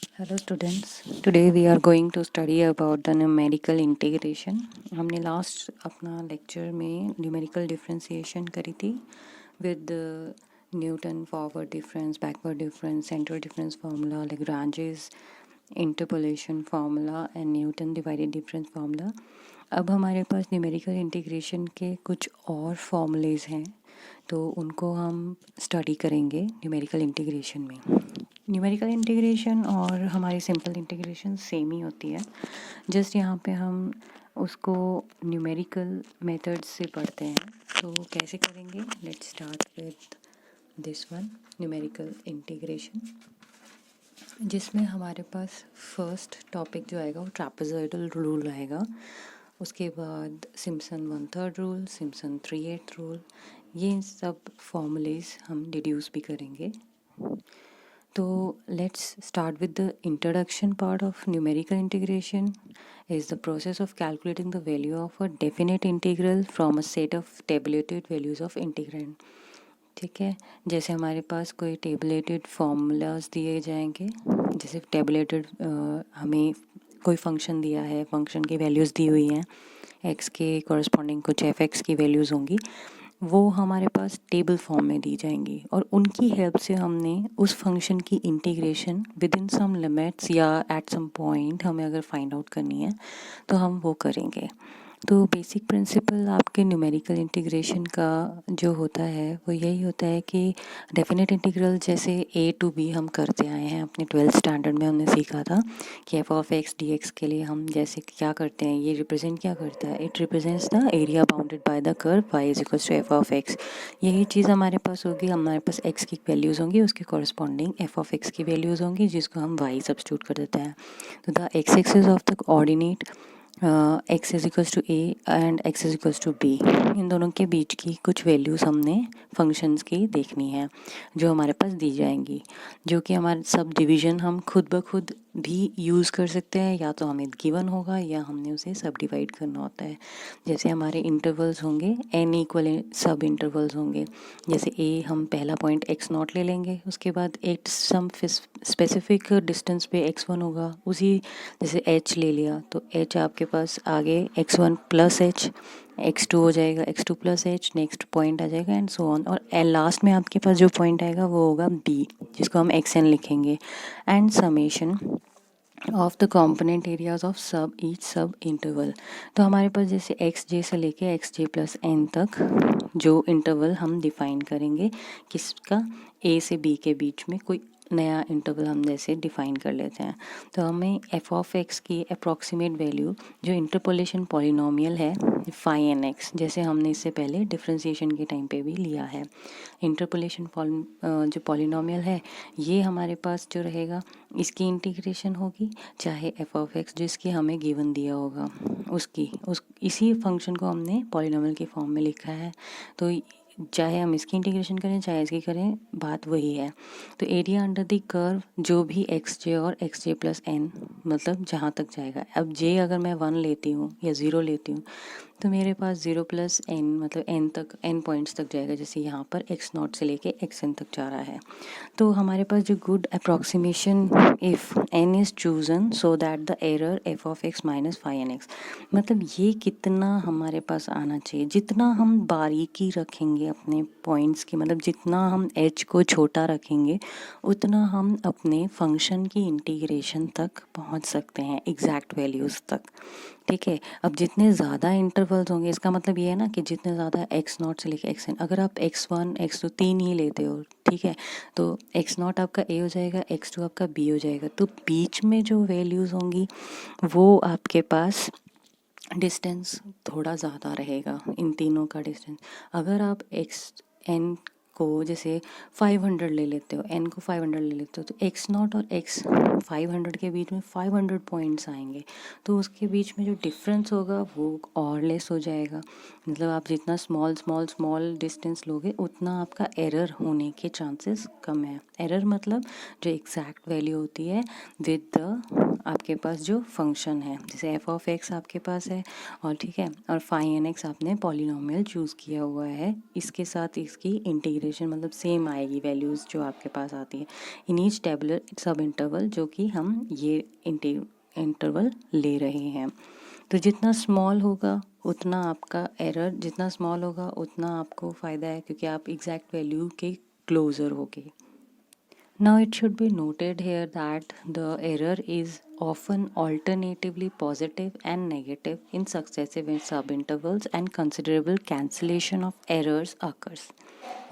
Hello students, today we are going to study about the numerical integration. हमने last अपना lecture में numerical differentiation करी थी with Newton forward difference, backward difference, centre difference formula, Lagrange's interpolation formula and Newton divided difference formula. अब हमारे पास numerical integration के कुछ और फॉर्मूलेज हैं, तो उनको हम स्टडी करेंगे न्यूमेरिकल इंटीग्रेशन में. न्यूमेरिकल इंटीग्रेशन और हमारी सिंपल इंटीग्रेशन सेम ही होती है, जस्ट यहाँ पे हम उसको न्यूमेरिकल मेथड से पढ़ते हैं. तो कैसे करेंगे? Let's start with this one, numerical integration, जिसमें हमारे पास फर्स्ट टॉपिक जो आएगा वो ट्रापेजॉइडल रूल आएगा. उसके बाद सिम्पसन 1/3 रूल, सिम्पसन 3/8 रूल, ये सब फॉर्मूलेज हम डिड्यूस भी करेंगे. तो let's start with the introduction part of numerical integration is the process of calculating the value of a definite integral from a set of tabulated values of integrand. ठीक है, जैसे हमारे पास कोई टेबलेटेड फॉर्मूलाज दिए जाएंगे, जैसे टेबलेटेड हमें कोई फंक्शन दिया है, फंक्शन की वैल्यूज़ दी हुई हैं, एक्स के कॉरस्पॉन्डिंग कुछ एफ एक्स की वैल्यूज़ होंगी, वो हमारे पास टेबल फॉर्म में दी जाएंगी और उनकी हेल्प से हमने उस फंक्शन की integration within some limits या एट सम पॉइंट हमें अगर फाइंड आउट करनी है तो हम वो करेंगे. तो बेसिक प्रिंसिपल आपके न्यूमेरिकल इंटीग्रेशन का जो होता है वो यही होता है कि डेफिनेट इंटीग्रल जैसे ए टू बी हम करते आए हैं, अपने 12th स्टैंडर्ड में हमने सीखा था कि F of x d x के लिए हम जैसे क्या करते हैं, ये रिप्रेजेंट क्या करता है, it represents the area bounded by the curve y is equals to f of x. यही चीज़ हमारे पास होगी, हमारे पास एक्स की वैल्यूज़ होंगी, उसके कॉरस्पॉन्डिंग एफ ऑफ एक्स की वैल्यूज़ होंगी, जिसको हम वाई सब्स्टिट्यूट कर देते हैं. तो the x axis of the coordinate x is equals to a and x is equals to b, इन दोनों के बीच की कुछ वैल्यूज़ हमने फंक्शंस की देखनी है जो हमारे पास दी जाएंगी, जो कि हमारे सब डिवीज़न हम खुद ब खुद भी यूज़ कर सकते हैं, या तो हमें गिवन होगा या हमने उसे सब डिवाइड करना होता है. जैसे हमारे इंटरवल्स होंगे, एन इक्वल सब इंटरवल्स होंगे, जैसे ए हम पहला पॉइंट एक्स नॉट ले लेंगे, उसके बाद एट सम स्पेसिफिक डिस्टेंस पे x1 होगा, उसी जैसे h ले लिया तो h आपके पास आगे x1 प्लस h, x2 हो जाएगा x2 plus h, next point आ जाएगा एंड सो ऑन, और लास्ट में आपके पास जो पॉइंट आएगा वो होगा b, जिसको हम xn लिखेंगे, and summation of the component areas of सब ईच सब इंटरवल. तो हमारे पास जैसे एक्स जे से लेके एक्स जे प्लस एन तक जो इंटरवल हम डिफाइन करेंगे, किसका, ए से बी के बीच में कोई नया इंटरवल हम जैसे डिफाइन कर लेते हैं, तो हमें एफ ऑफ एक्स की अप्रॉक्सीमेट वैल्यू जो इंटरपोलेशन पॉलिनोमियल है फाई एन एक्स, जैसे हमने इससे पहले डिफरेंशिएशन के टाइम पे भी लिया है, इंटरपोलेशन जो पॉलिनोमियल है ये हमारे पास जो रहेगा इसकी इंटीग्रेशन होगी, चाहे एफ ऑफ एक्स जिसकी हमें गिवन दिया होगा उसकी इसी फंक्शन को हमने पॉलिनोमियल के फॉर्म में लिखा है, तो चाहे हम इसकी इंटीग्रेशन करें चाहे इसकी करें, बात वही है. तो एरिया अंडर द कर्व जो भी एक्स जे और एक्स जे प्लस एन मतलब जहाँ तक जाएगा, अब जे अगर मैं 1 लेती हूँ या 0 लेती हूँ तो मेरे पास 0 प्लस एन मतलब एन तक, एन पॉइंट्स तक जाएगा, जैसे यहाँ पर एक्स नॉट से लेके एक्स एन तक जा रहा है. तो हमारे पास जो good approximation if n is chosen so that the error f of x minus phi n x, मतलब ये कितना हमारे पास आना चाहिए, जितना हम बारीकी रखेंगे अपने पॉइंट्स की, मतलब जितना हम एच को छोटा रखेंगे उतना हम अपने फंक्शन की इंटीग्रेशन तक पहुंच सकते हैं, एग्जैक्ट वैल्यूज़ तक. ठीक है, अब जितने ज़्यादा इंटरवल्स होंगे इसका मतलब ये है ना कि जितने ज़्यादा एक्स नॉट से लेके एक्स एन, अगर आप x1 x2 तीन ही लेते हो, ठीक है, तो एक्स नॉट आपका ए हो जाएगा, x2 आपका बी हो जाएगा, तो बीच में जो वैल्यूज़ होंगी वो आपके पास डिस्टेंस थोड़ा ज़्यादा रहेगा, इन तीनों का डिस्टेंस. अगर आप एक्स एन को जैसे 500 ले लेते हो, एन को 500 ले लेते हो, तो एक्स नॉट और एक्स 500 के बीच में 500 पॉइंट्स आएंगे, तो उसके बीच में जो डिफरेंस होगा वो और लेस हो जाएगा. मतलब आप जितना स्मॉल स्मॉल स्मॉल डिस्टेंस लोगे उतना आपका एरर होने के चांसेस कम है. एरर मतलब जो एग्जैक्ट वैल्यू होती है विद द आपके पास जो फंक्शन है, जैसे एफ ऑफ एक्स आपके पास है और ठीक है, और फाई एन एक्स आपने पॉलिनोमियल चूज़ किया हुआ है, इसके साथ इसकी इंटीग्रेशन इंटीग्रेशन मतलब सेम आएगी वैल्यूज़ जो आपके पास आती है इन ईच टेबुलर सब इंटरवल, जो कि हम ये इंटरवल ले रहे हैं। तो जितना स्मॉल होगा उतना आपका एरर, जितना स्मॉल होगा उतना आपको फ़ायदा है, क्योंकि आप एग्जैक्ट वैल्यू के क्लोज़र होगे। Now it should be noted here that the error is often alternatively positive and negative in successive subintervals, and considerable cancellation of errors occurs.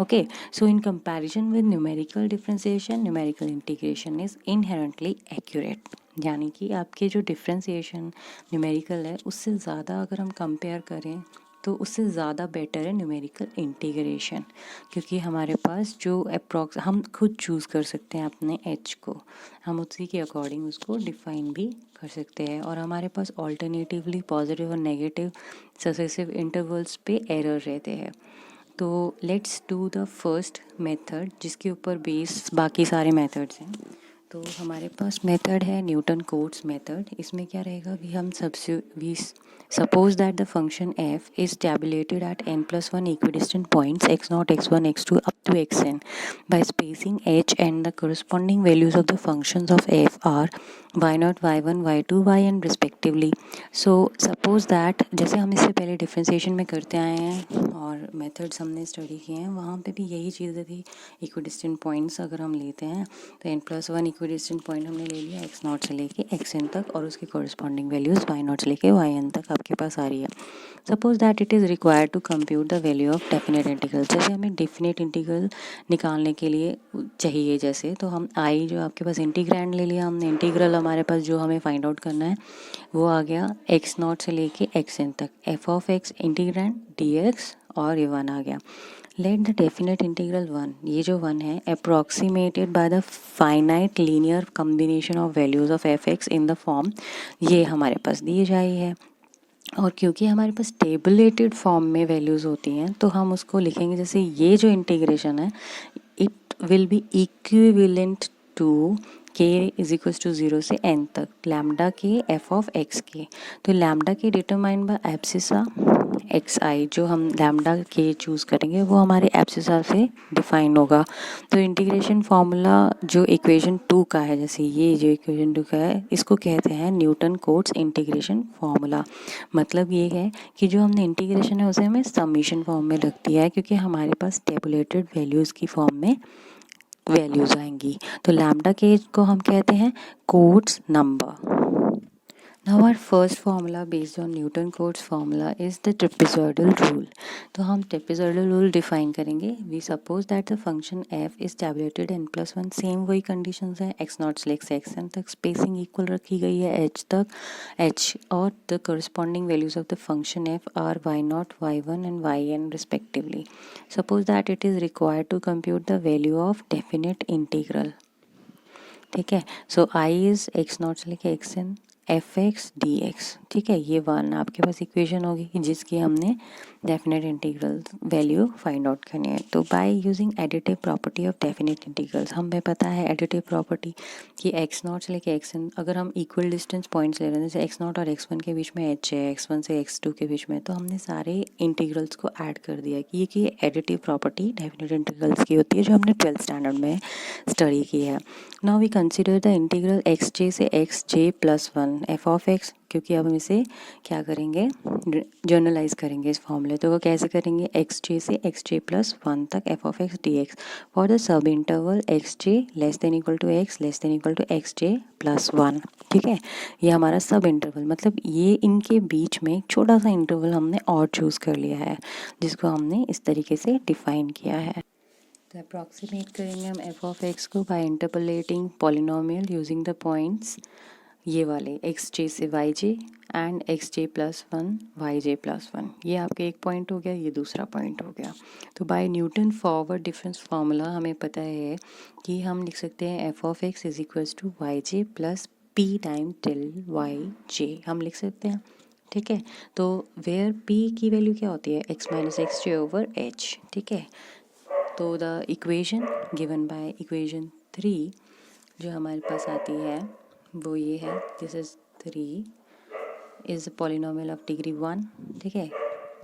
Okay, so in comparison with numerical differentiation, numerical integration is inherently accurate. यानी कि आपके जो differentiation numerical है उससे ज़्यादा अगर हम compare करें तो उससे ज़्यादा बेटर है न्यूमेरिकल इंटीग्रेशन, क्योंकि हमारे पास जो अप्रॉक्स हम खुद चूज़ कर सकते हैं अपने एच को, हम उसी के अकॉर्डिंग उसको डिफ़ाइन भी कर सकते हैं, और हमारे पास ऑल्टरनेटिवली पॉजिटिव और नेगेटिव सक्सेसिव इंटरवल्स पे एरर रहते हैं। तो let's do the first method जिसके ऊपर बेस बाकी सारे मेथड्स हैं। तो हमारे पास मेथड है न्यूटन कोट्स मेथड। इसमें क्या रहेगा, we suppose that the function f is tabulated at n+1 equidistant points x0, x1, x2 up to xn by spacing h, and the corresponding values of the functions of f are y0, y1, y2, yn respectively. So suppose that जैसे हम इससे पहले differentiation में करते आए हैं और methods हमने स्टडी किए हैं, वहाँ पे भी यही चीज़ें थी। इक्विडिस्टेंट पॉइंट्स अगर हम लेते हैं तो n+1 इक्विडिस्टेंट पॉइंट हमने ले लिया x0 से लेके xn तक, और उसकी कॉरस्पॉन्डिंग वैल्यूज़ y0 से लेके yn तक आपके पास आ रही है। Suppose that it is required to compute the value of definite integral. जैसे हमें डेफिनेट इंटीग्रल निकालने के लिए चाहिए, जैसे तो हम आई जो आपके पास इंटीग्रैंड ले लिया हमने, इंटीग्रल हमारे पास जो हमें फाइंड आउट करना है वो आ गया x0 से लेके xn तक, f of x integrand dx, और ये 1 आ गया। लेट द डेफिनेट इंटीग्रल 1, ये जो 1 है, approximated by the finite linear combination of values of f x in the form, ये हमारे पास दी जाई है। और क्योंकि हमारे पास टेबुलेटेड फॉर्म में वैल्यूज़ होती हैं तो हम उसको लिखेंगे, जैसे ये जो इंटीग्रेशन है it will be equivalent to k is equals to 0 से n तक लैम्डा के एफ ऑफ एक्स के। तो लैम्डा के डिटरमाइंड बाय एब्सिसा एक्स आई, जो हम लैम्डा के चूज़ करेंगे वो हमारे एब्सिसा से डिफाइन होगा। तो इंटीग्रेशन फार्मूला जो इक्वेशन 2 का है, जैसे ये जो इक्वेशन 2 का है, इसको कहते हैं न्यूटन कोट्स इंटीग्रेशन फार्मूला। मतलब ये है कि जो हमने इंटीग्रेशन है उसे हमें समीशन फॉर्म में रख दिया है, क्योंकि हमारे पास टेबुलेटेड वैल्यूज़ की फॉर्म में वैल्यूज़ आएंगी। तो लैम्डा के को हम कहते हैं quotes number. Now our first formula based on Newton Cotes formula is the trapezoidal rule. तो हम trapezoidal rule define करेंगे। We suppose that the function f is tabulated n+1, same वही conditions हैं, x0 से xn तक spacing equal रखी गई है h तक, h, और the corresponding values of the function f are y0, y1 and yn respectively. Suppose that it is required to compute the value of definite integral. ठीक है, सो I is x0 से लेके xn f x d x. ठीक है, ये 1 आपके पास equation होगी जिसकी हमने definite integral value find out करनी है। तो by using additive property of definite integrals, हमें पता है एडिटिव प्रॉपर्टी कि x0 से लेके xn अगर हम इक्वल डिस्टेंस पॉइंट्स ले रहे हैं, जैसे x0 और x1 के बीच में h है, x1 से x2 के बीच में, तो हमने सारे इंटीग्रल्स को ऐड कर दिया कि ये एडिटिव प्रॉपर्टी डेफिनेट इंटीग्रल्स की होती है, जो हमने 12th स्टैंडर्ड में स्टडी की है। Now we consider the integral xj से xj+1 एफ ऑफ एक्स, क्योंकि अब हम इसे क्या करेंगे, जर्नलाइज करेंगे इस फॉर्मूले। तो वो कैसे करेंगे, xj से xj+1 तक f of x d x for the sub interval xj less than equal to x less than equal to xj+1। ठीक है, ये हमारा सब इंटरवल, मतलब ये इनके बीच में छोटा सा इंटरवल हमने और चूज़ कर लिया है, जिसको हमने इस तरीके से डिफाइन किया है। तो अप्रॉक्सीमेट करेंगे हम एफ ऑफ एक्स को by interpolating polynomial using the points ये वाले xj से yj एंड xj+1 yj+1। ये आपके एक पॉइंट हो गया, ये दूसरा पॉइंट हो गया। तो by Newton forward difference formula हमें पता है कि हम लिख सकते हैं f of x is equals to yj plus p time till yj, हम लिख सकते हैं। ठीक है, तो वेयर p की वैल्यू क्या होती है, x माइनस एक्स जे ओवर h। ठीक है, तो the equation given by equation 3 जो हमारे पास आती है वो ये है, this is 3 is polynomial of degree 1। ठीक है,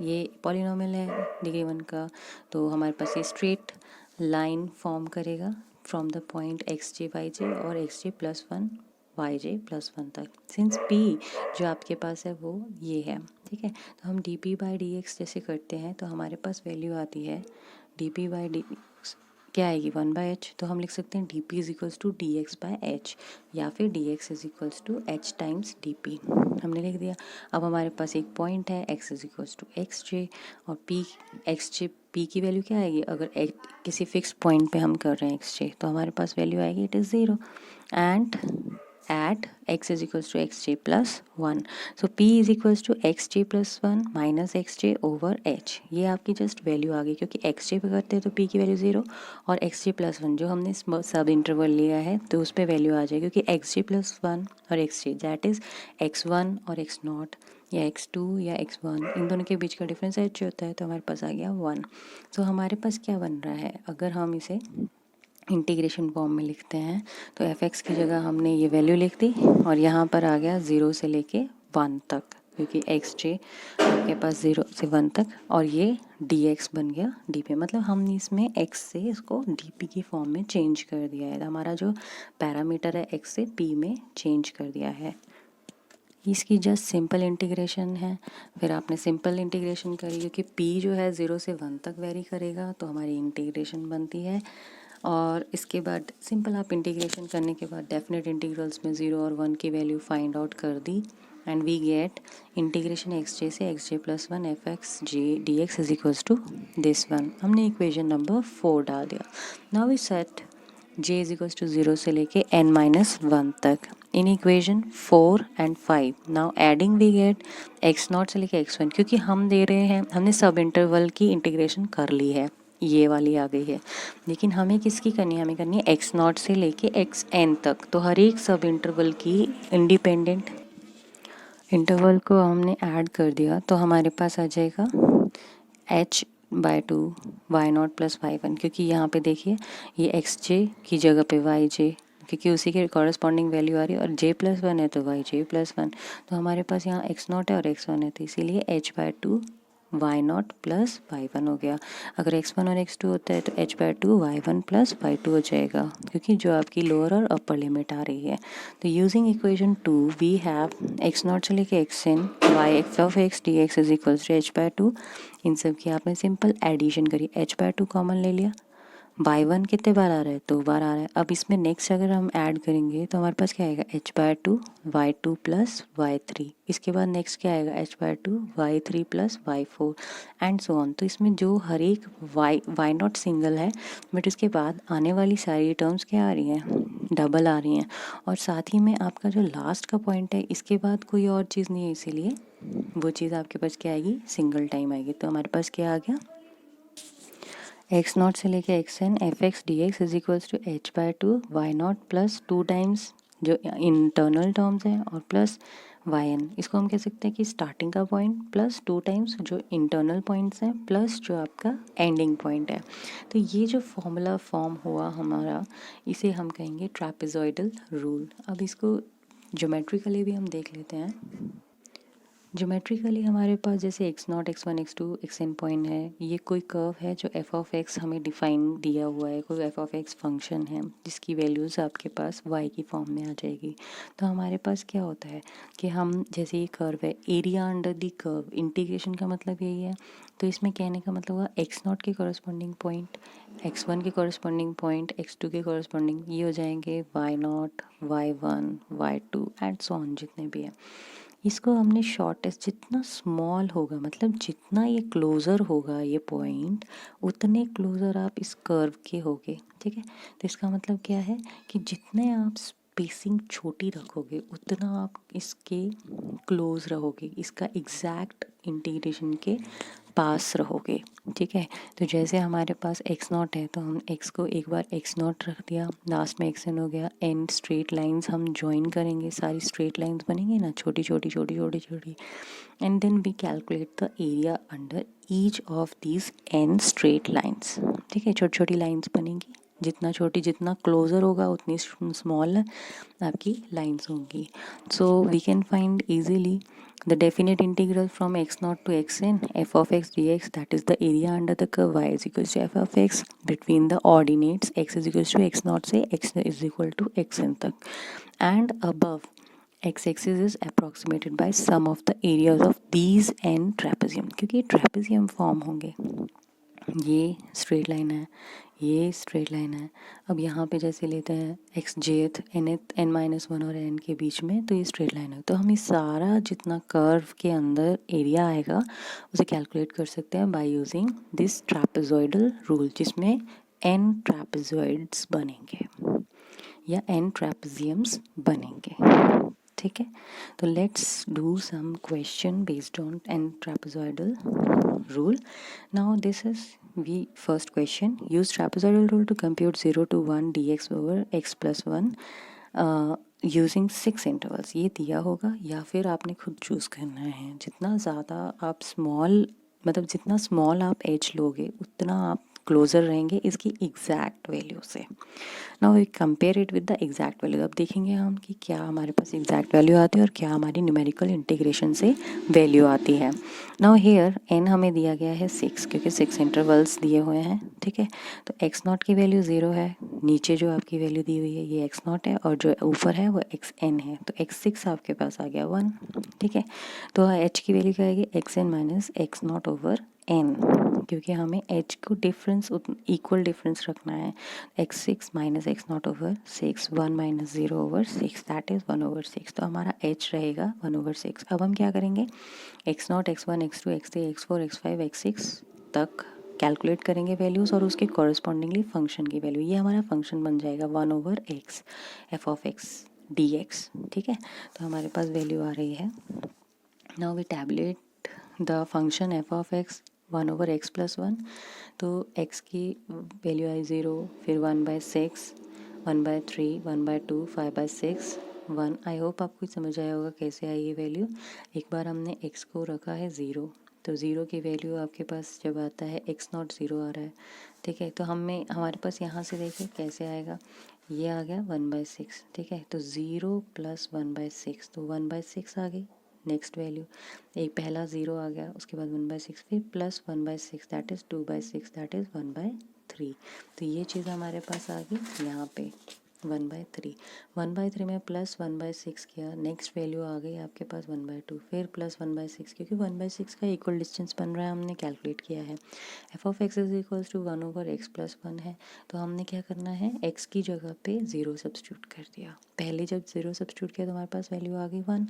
ये पॉलिनोमियल है डिग्री 1 का, तो हमारे पास ये स्ट्रेट लाइन फॉर्म करेगा from the point x j y j और x j plus one y j plus one तक। सिंस पी जो आपके पास है वो ये है, ठीक है। तो हम D P by D x जैसे करते हैं तो हमारे पास वैल्यू आती है डी पी बाई डी क्या आएगी 1/h। तो हम लिख सकते हैं d p is equals to d x by h या फिर d x is equals to h times d p, हमने लिख दिया। अब हमारे पास एक पॉइंट है x is equals to x j और पी एक्स जे पी की वैल्यू क्या आएगी, अगर किसी फिक्स पॉइंट पे हम कर रहे हैं एक्स जे तो हमारे पास वैल्यू आएगी it is 0 and at x is equals to xj plus 1. So p is equals to xj plus 1 minus xj over h। ये आपकी जस्ट वैल्यू आ गई क्योंकि xj पे करते हैं तो p की वैल्यू 0 और xj प्लस 1 जो हमने सब इंटरवल लिया है तो उस पर वैल्यू आ जाएगी क्योंकि xj प्लस 1 और xj दैट इज़ x1 और x0 या x2 या x1 इन दोनों के बीच का डिफरेंस h होता है तो हमारे पास आ गया 1। तो हमारे पास क्या बन रहा है, अगर हम इसे इंटीग्रेशन फॉर्म में लिखते हैं तो एफ एक्स की जगह हमने ये वैल्यू लिख दी और यहाँ पर आ गया 0 से लेके 1 तक क्योंकि एक्स जे आपके पास 0 से 1 तक और ये डी एक्स बन गया डी पे, मतलब हमने इसमें एक्स से इसको डी पी की फॉर्म में चेंज कर दिया है। हमारा जो पैरामीटर है एक्स से पी में चेंज कर दिया है। इसकी जस्ट सिंपल इंटीग्रेशन है, फिर आपने सिंपल इंटीग्रेशन करी क्योंकि p जो है 0 से 1 तक वेरी करेगा तो हमारी इंटीग्रेशन बनती है। और इसके बाद सिंपल आप इंटीग्रेशन करने के बाद डेफिनेट इंटीग्रल्स में 0 और 1 की वैल्यू फाइंड आउट कर दी and we get integration x j से x j plus 1 f x j d x is equals to this one. हमने इक्वेशन नंबर 4 डाल दिया। Now we set j is equals to 0 से लेके n-1 तक in equation 4 and 5। Now adding we get x0 से लेके x1 क्योंकि हम दे रहे हैं, हमने सब इंटरवल की इंटीग्रेशन कर ली है, ये वाली आ गई है, लेकिन हमें किसकी करनी है, हमें करनी है x0 से लेके xn तक। तो हर एक सब इंटरवल की इंडिपेंडेंट इंटरवल को हमने ऐड कर दिया तो हमारे पास आ जाएगा h/2 y0 प्लस y1 क्योंकि यहाँ पे देखिए ये एक्स जे की जगह पे वाई जे क्योंकि उसी के कॉरस्पॉन्डिंग वैल्यू आ रही है और j प्लस 1 है तो वाई जे प्लस 1। तो हमारे पास यहाँ x0 है और x1 है तो इसीलिए h/2 y0 प्लस y1 हो गया। अगर x1 और x2 होता है तो h/2 y1 प्लस y2 हो जाएगा क्योंकि जो आपकी लोअर और अपर लिमिट आ रही है। तो using equation 2 we have x0 से लेके xn y f of x dx is equals to h/2। इन सब की आपने सिंपल एडिशन करी, h/2 कॉमन ले लिया, y1 कितने बार आ रहा है, 2 बार आ रहा है। अब इसमें नेक्स्ट अगर हम ऐड करेंगे तो हमारे पास क्या आएगा h/2 y2 प्लस y3। इसके बाद नेक्स्ट क्या आएगा h/2 y3 plus y4 and so on. तो इसमें जो हर एक y0 सिंगल है बट इसके बाद आने वाली सारी टर्म्स क्या आ रही हैं, डबल आ रही हैं। और साथ ही में आपका जो लास्ट का पॉइंट है इसके बाद कोई और चीज़ नहीं है, इसीलिए वो चीज़ आपके पास क्या आएगी, सिंगल टाइम आएगी। तो हमारे पास क्या आ गया, x0 से लेके xn f x d x is equals to h/2 y0 plus 2 times जो इंटरनल टर्म्स हैं और प्लस yn। इसको हम कह सकते हैं कि स्टार्टिंग का पॉइंट प्लस 2 टाइम्स जो इंटरनल पॉइंट्स हैं प्लस जो आपका एंडिंग पॉइंट है। तो ये जो फॉर्मूला फॉर्म हुआ हमारा इसे हम कहेंगे ट्रैपेजॉइडल रूल। अब इसको ज्योमेट्रिकली भी हम देख लेते हैं। ज्योमेट्रिकली हमारे पास जैसे x0 x1 x2 xn point है, ये कोई कर्व है जो f ऑफ x हमें डिफाइन दिया हुआ है, कोई f ऑफ x फंक्शन है जिसकी वैल्यूज़ आपके पास y की फॉर्म में आ जाएगी। तो हमारे पास क्या होता है कि हम जैसे ये कर्व है area under the curve, integration का मतलब यही है। तो इसमें कहने का मतलब हुआ x0 के कॉरस्पॉन्डिंग पॉइंट, x1 के कॉरस्पॉन्डिंग पॉइंट, x2 के कॉरस्पॉन्डिंग ये हो जाएंगे y0 y1 y2 and so on जितने भी हैं। इसको हमने शॉर्टेस्ट जितना स्मॉल होगा मतलब जितना ये क्लोज़र होगा ये पॉइंट उतने क्लोज़र आप इस कर्व के होगे, ठीक है। तो इसका मतलब क्या है कि जितने आप स्पेसिंग छोटी रखोगे उतना आप इसके क्लोज रहोगे, इसका एग्जैक्ट इंटीग्रेशन के पास रहोगे, ठीक है। तो जैसे हमारे पास x0 है तो हम x को एक बार x0 रख दिया, लास्ट में xn हो गया, n स्ट्रेट लाइंस हम ज्वाइन करेंगे, सारी स्ट्रेट लाइंस बनेंगी ना छोटी छोटी छोटी छोटी छोटी, and then we calculate the area under each of these n straight lines, ठीक है। छोटी छोटी लाइंस बनेंगी जितना छोटी, जितना क्लोज़र होगा उतनी स्मॉल आपकी लाइन्स होंगी. So we can find easily the definite integral from x naught to xn f of x dx, that is the area under the curve y is equals to f of x between the ordinates x is equals to x naught से x is equal to xn तक, and above x axis is approximated by sum of the areas of these n trapezium, क्योंकि trapezium form होंगे. ये straight line है, ये straight line है. अब यहाँ पे जैसे लेते हैं एक्स जेथ एन माइनस वन और एन के बीच में, तो ये स्ट्रेट लाइन है. तो हम इस सारा जितना कर्व के अंदर एरिया आएगा उसे कैलकुलेट कर सकते हैं by using this trapezoidal rule, जिसमें एन ट्रापेजॉइड्स बनेंगे या एन ट्रापेजियम्स बनेंगे. ठीक है, तो let's do some question based on n trapezoidal rule. Now this is the first question. Use trapezoidal rule to compute 0 to 1 dx over x plus 1 using 6 intervals. ये दिया होगा या फिर आपने खुद चूज़ करना है. जितना ज़्यादा आप स्मॉल, मतलब जितना स्मॉल आप एज लोगे उतना आप क्लोज़र रहेंगे इसकी एग्जैक्ट वैल्यू से. Now we compare it with the exact value. अब देखेंगे हम कि क्या हमारे पास एग्जैक्ट वैल्यू आती है और क्या हमारी न्यूमेरिकल इंटीग्रेशन से वैल्यू आती है. नाउ हेयर एन हमें दिया गया है 6, क्योंकि 6 इंटरवल्स दिए हुए हैं. ठीक है, तो एक्स नॉट की वैल्यू 0 है, नीचे जो आपकी वैल्यू दी हुई है ये एक्स नॉट है, और जो ऊपर है वो एक्स एन है. तो एक्स 6 आपके पास आ गया 1. ठीक है, तो एच की वैल्यू क्या आएगी, x n minus x not over n, क्योंकि हमें एच को डिफरेंस इक्वल डिफरेंस रखना है. X 6 minus x not over 6, 1 minus 0 over 6, that is 1 over 6. तो हमारा एच रहेगा 1 ओवर 6. अब हम क्या करेंगे, x not, x 1, x 2, x 3, x 4, x 5, x 6 तक कैलकुलेट करेंगे वैल्यूज़ और उसके कॉरस्पॉन्डिंगली फंक्शन की वैल्यू. ये हमारा फंक्शन बन जाएगा 1 over x f of x d x. ठीक है, तो हमारे पास वैल्यू आ रही है. Now we tabulate the function f of x 1 over x plus 1. तो x की वैल्यू आई 0, फिर 1/6, 1/3, 1/2, 5/6, 1. आई होप आपको समझ आया होगा कैसे आई ये वैल्यू. एक बार हमने x को रखा है 0, तो 0 की वैल्यू आपके पास जब आता है x नॉट 0 आ रहा है. ठीक है, तो हमारे पास यहाँ से देखिए कैसे आएगा, ये आ गया 1/6. ठीक है, तो 0 प्लस 1/6, तो 1/6 आ गई नेक्स्ट वैल्यू. एक पहला 0 आ गया, उसके बाद 1/6, फिर plus 1/6 that is 2/6, that is 1/3. तो ये चीज़ हमारे पास आ गई यहाँ पे 1/3. 1/3 में प्लस 1/6 किया, नेक्स्ट वैल्यू आ गई आपके पास 1/2, फिर प्लस 1/6, क्योंकि 1/6 का इक्वल डिस्टेंस बन रहा है, हमने कैलकुलेट किया है. F of x is equals to 1 over x plus 1 है, तो हमने क्या करना है, एक्स की जगह पे 0 सब्स्टिट्यूट कर दिया. पहले जब 0 सब्स्टिट्यूट किया तो हमारे पास वैल्यू आ गई 1.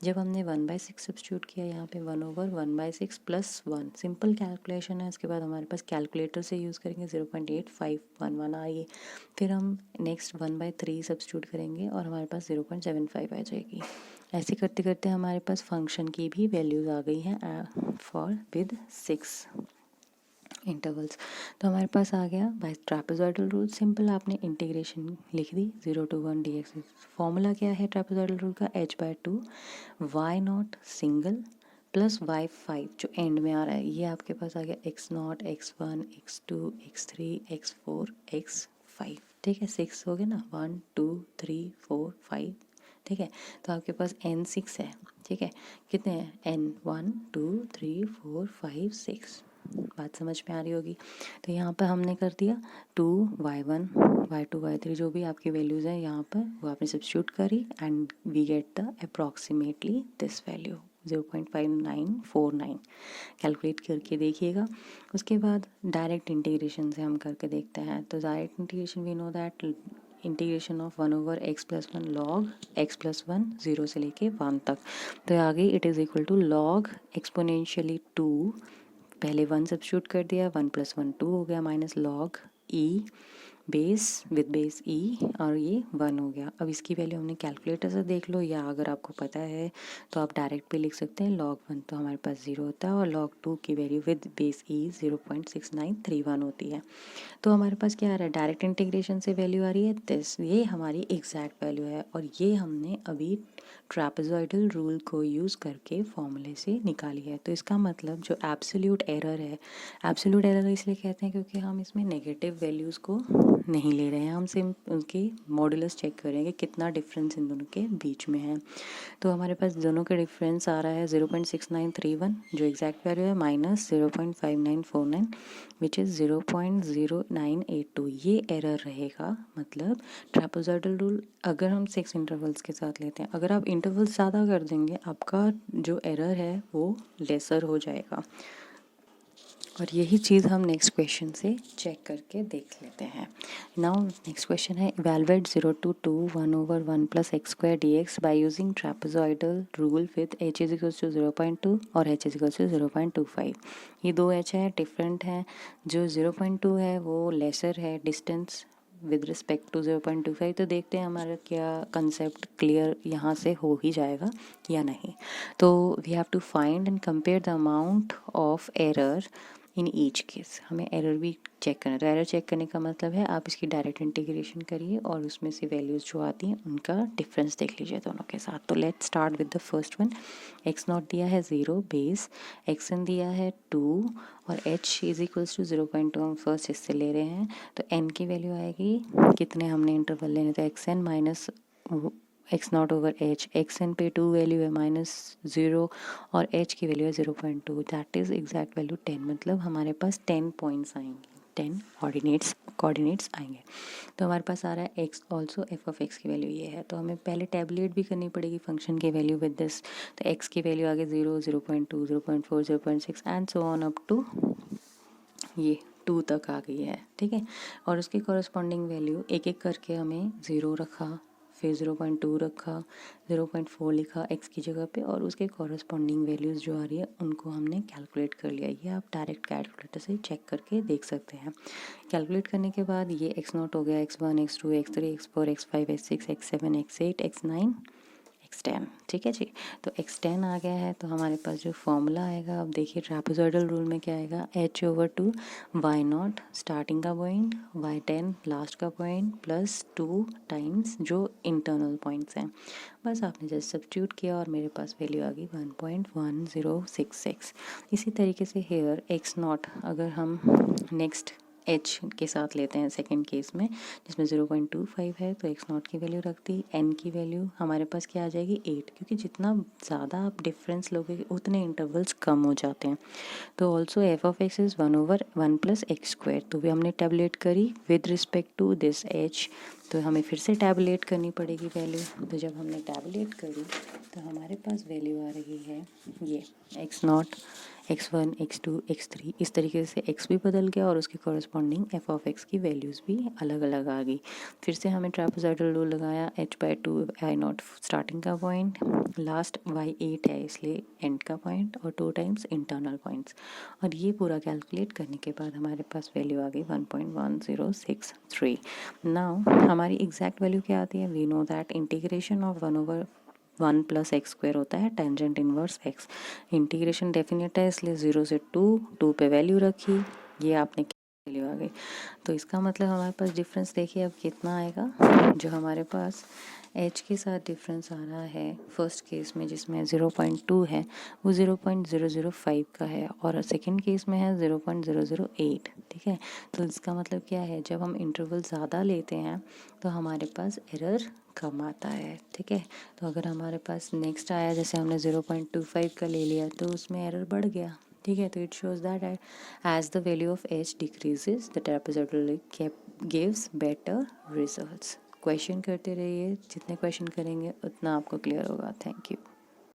जब हमने 1/6 सब्स्टिट्यूट किया यहाँ पे 1 ओवर 1/6 प्लस 1, सिंपल कैलकुलेशन है. उसके बाद हमारे पास कैलकुलेटर से यूज़ करेंगे 0.8511 आइए. फिर हम नेक्स्ट 1/3 सब्स्टिट्यूट करेंगे और हमारे पास 0.75 आ जाएगी. ऐसे करते करते हमारे पास फंक्शन की भी वैल्यूज़ आ गई हैं फॉर विद 6 इंटरवल्स. तो हमारे पास आ गया बाय ट्रापेजॉइडल रूल. सिंपल आपने इंटीग्रेशन लिख दी 0 to 1 dx. फॉर्मूला क्या है ट्रापेजॉइडल रूल का, h/2 y not single plus y5 जो एंड में आ रहा है, ये आपके पास आ गया x not, x1, x2, x3, x4, x5. ठीक है, 6 हो गए ना, 1 2 3 4 5. ठीक है, तो आपके पास n6 है. ठीक है, कितने हैं, n 1 2 3 4 5 6. बात समझ में आ रही होगी. तो यहाँ पर हमने कर दिया 2y1, y2, y3 जो भी आपकी वैल्यूज़ हैं यहाँ पर वो आपने सब्स्टिट्यूट करी and we get the approximately this value 0.5949. Calculate करके देखिएगा. उसके बाद डायरेक्ट इंटीग्रेशन से हम करके देखते हैं. तो direct integration we know that integration of 1 over x plus 1 log x plus 1 0 से लेके 1 तक. तो आगे it is equal to log exponentially 2, पहले 1 सब्स्टिट्यूट कर दिया, 1 + 1 2 हो गया, minus log e base with base e और ये 1 हो गया. अब इसकी वैल्यू हमने कैलकुलेटर से देख लो, या अगर आपको पता है तो आप डायरेक्ट भी लिख सकते हैं. लॉग 1 तो हमारे पास 0 होता है और लॉग 2 की वैल्यू विद बेस ई 0.6931 होती है. तो हमारे पास क्या आ रहा है, डायरेक्ट इंटीग्रेशन से वैल्यू आ रही है दिस, ये हमारी एग्जैक्ट वैल्यू है. और ये हमने अभी ट्रापेजॉइडल रूल को यूज़ करके फॉर्मूले से निकाली है. तो इसका मतलब जो एब्सोल्यूट एरर है, एब्सोल्यूट एरर इसलिए कहते हैं क्योंकि हम इसमें नेगेटिव वैल्यूज़ को नहीं ले रहे हैं, हम सिर्फ उनकी मॉडुलस चेक करेंगे कितना डिफरेंस इन दोनों के बीच में है। तो हमारे पास दोनों का डिफरेंस आ रहा है 0.6931 जो एग्जैक्ट वैल्यू है माइनस 0.5949 विच इज़ 0.0982। ये एरर रहेगा। मतलब ट्रापेजॉइडल रूल अगर हम 6 इंटरवल्स के साथ लेते हैं, अगर आप इंटरवल्स ज़्यादा कर देंगे आपका जो एरर है वो लेसर हो जाएगा। और यही चीज़ हम नेक्स्ट क्वेश्चन से चेक करके देख लेते हैं। नाउ नेक्स्ट क्वेश्चन है evaluate 0 to 2 1 over 1 plus x square dx by using trapezoidal rule with h is equals to 0.2 और h is equals to 0.25। ये दो h है डिफरेंट है। जो 0.2 है वो लेसर है डिस्टेंस विद रिस्पेक्ट टू 0.25। तो देखते हैं हमारा क्या कंसेप्ट क्लियर यहाँ से हो ही जाएगा या नहीं। तो we have to find and compare the amount of error in each case. हमें एरर भी चेक करना है। तो एरर चेक करने का मतलब है आप इसकी डायरेक्ट इंटीग्रेशन करिए और उसमें से वैल्यूज़ जो आती हैं उनका डिफरेंस देख लीजिए दोनों के साथ। तो let's start with the first one. X not दिया है 0 बेस, एक्स एन दिया है 2 और एच इज इक्वल्स टू 0.2 हम फर्स्ट इससे ले रहे हैं। तो एन की वैल्यू आएगी कितने हमने इंटरवल लेने, तो x n minus x not over h. X n पे 2 वैल्यू है -0 और एच की वैल्यू है 0.2। That is exact value 10। मतलब हमारे पास 10 पॉइंट्स आएंगे, 10 कोऑर्डिनेट्स आएंगे। तो हमारे पास आ रहा है x also f of x की वैल्यू ये है। तो हमें पहले टैबुलेट भी करनी पड़ेगी फंक्शन की वैल्यू विद दिस। तो एक्स की वैल्यू आगे 0, 0.2, 0.4, 0.6 and so on up to ये 2 तक आ गई है। ठीक है। और उसके कॉरस्पॉन्डिंग वैल्यू एक एक करके हमें 0 रखा, फिर 0.2 रखा, 0.4 लिखा एक्स की जगह पे और उसके कॉरस्पॉन्डिंग वैल्यूज़ जो आ रही है उनको हमने कैलकुलेट कर लिया। ये आप डायरेक्ट कैलकुलेटर से चेक करके देख सकते हैं। कैलकुलेट करने के बाद ये एक्स नॉट हो गया x1 x2 x3 x4 x5 x6 x7 x8 x9 x10। ठीक है जी। तो x10 आ गया है। तो हमारे पास जो फॉर्मूला आएगा, अब देखिए ट्रापेजॉइडल रूल में क्या आएगा, h/2 y0 स्टार्टिंग का पॉइंट, y10 लास्ट का पॉइंट प्लस 2 टाइम्स जो इंटरनल पॉइंट्स हैं। बस आपने जस्ट सब्स्टिट्यूट किया और मेरे पास वैल्यू आ गई 1.1066। इसी तरीके से हेयर x0 अगर हम नेक्स्ट एच के साथ लेते हैं सेकंड केस में जिसमें 0.25 है, तो एक्स नॉट की वैल्यू रख दी। एन की वैल्यू हमारे पास क्या आ जाएगी 8, क्योंकि जितना ज़्यादा आप डिफरेंस लोगे उतने इंटरवल्स कम हो जाते हैं। तो also f of x is 1/1 + x²। तो भी हमने टैबुलेट करी with respect to this h. तो हमें फिर से टैबुलेट करनी पड़ेगी वैल्यू। तो जब हमने टैबुलेट करी तो हमारे पास वैल्यू आ रही है ये x0 x1 x2 x3। इस तरीके से x भी बदल गया और उसके कॉरस्पॉन्डिंग एफ ऑफ एक्स की वैल्यूज़ भी अलग अलग आ गई। फिर से हमें ट्रापेजॉइडल रूल लगाया, h/2 y0 स्टार्टिंग का पॉइंट, लास्ट y8 है इसलिए एंड का पॉइंट और 2 टाइम्स इंटरनल पॉइंट्स। और ये पूरा कैलकुलेट करने के बाद हमारे पास वैल्यू आ गई 1.1063। नाउ हमारी एग्जैक्ट वैल्यू क्या आती है, we know that integration of 1/1 + x² होता है tangent inverse x। Integration definite है इसलिए 0 से 2 पे वैल्यू रखी, ये आपने वैल्यू आ गई। तो इसका मतलब हमारे पास डिफरेंस देखिए अब कितना आएगा। जो हमारे पास h के साथ डिफरेंस आ रहा है फर्स्ट केस में जिसमें 0.2 है वो 0.005 का है और सेकंड केस में है 0.008। ठीक है। तो इसका मतलब क्या है, जब हम इंटरवल ज़्यादा लेते हैं तो हमारे पास एरर कम आता है। ठीक है। तो अगर हमारे पास नेक्स्ट आया जैसे हमने 0.25 का ले लिया तो उसमें एरर बढ़ गया। ठीक है। तो it shows that as the value of h decreases the trapezoidal gives better results. Question करते रहिए, जितने क्वेश्चन करेंगे उतना आपको क्लियर होगा। Thank you.